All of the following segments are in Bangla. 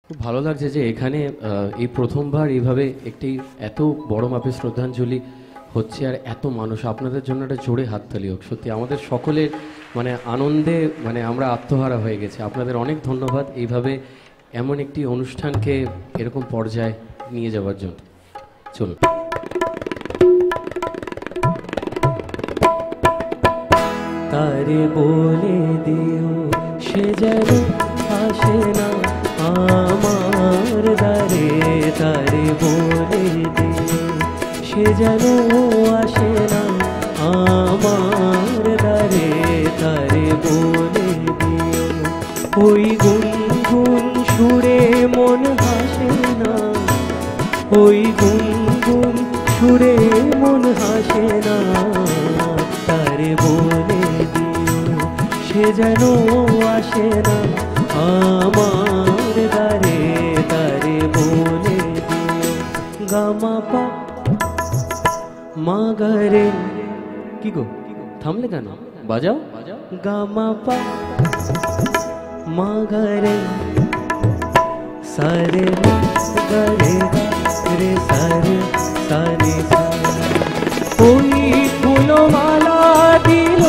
খুব ভালো লাগছে যে এখানে এই প্রথমবার এইভাবে একটি এত বড় মাপের শ্রদ্ধাঞ্জলি হচ্ছে, আর এত মানুষ, আপনাদের জন্য একটা জোরে হাততালি হোক। সত্যি আমাদের সকলের মানে আনন্দে মানে আমরা আত্মহারা হয়ে গেছি। আপনাদের অনেক ধন্যবাদ এইভাবে এমন একটি অনুষ্ঠানকে এরকম পর্যায়ে নিয়ে যাওয়ার জন্য। চলুন। তারে বলে দিও সে যেন আসে না আমার দ্বারে, তারে বলে দিও সে যেন আসে না আমার দ্বারে, তারে বলে দিও ওই গুনগুন সুরে মন হাসে না, ওই গুনগুন সুরে মন হাসে না, তারে বলে দিও সে যেন আসে না আমার দ্বারে, তারে বলে দিও। গামা পা মা গরে, কি গো থামলে কেন, বাজাও। গামা পা মা গরে সারে গরে রে সারে সারে, ওই ফুলমালা দিল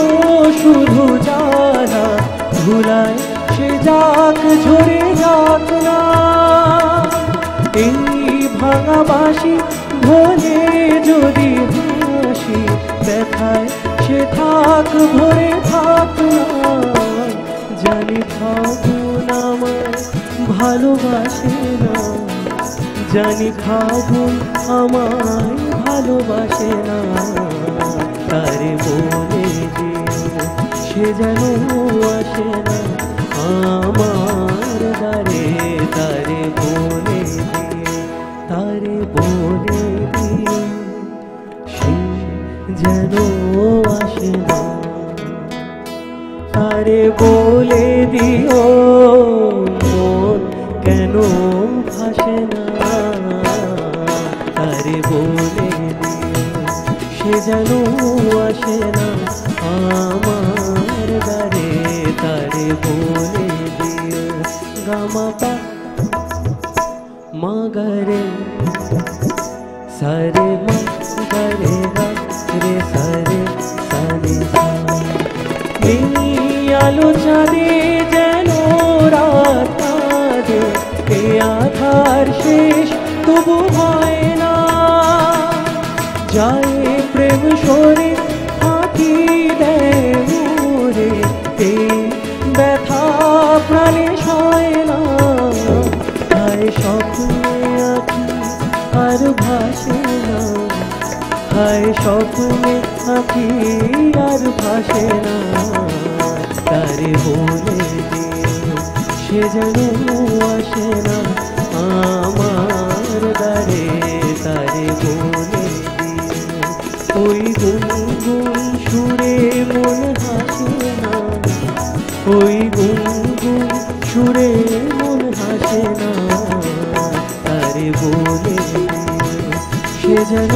শুধু যারা ধুলায় সে যাক ঝরে যাক না, এই ভাঙা বাঁশি ভোলে যদি হাসি ব্যথায় সে থাক ভরে থাক না, জানি ফাগুন আমায় ভালোবাসে না, জানি ফাগুন আমায় ভালোবাসে না, তারে বলে দিও সে যেন আসে না আমার দ্বারে, তারে বলে দিও, তারে বলে দিও সে যেন আসে না, তারে বলে দিও মন কেন ভাসে না, তারে বলে দিও সে যেন আসে না আমার দ্বারে, তারে বলে দিও। গামা পা মা গরে সারে মা গরে গা রে সারে সারে সা, আলো চাঁদে যেন রাত কাঁদে, এ আধার শেষ তবু হয় না, যায় প্রেম সরে ফাঁকি দেয় মোরে, এই ব্যথা প্রাণে সয় না, হায় স্বপ্নে আঁকি আর ভাসে না, হায় স্বপ্নে আঁকি আর ভাসে না, তারে বলে দিও সে যেন আসে না আমার দ্বারে, তারে বলে দিও ওই গুনগুন সুরে মন হাসে না, ওই গুনগুন সুরে মন হাসে না, তারে বলে দিও সে যেন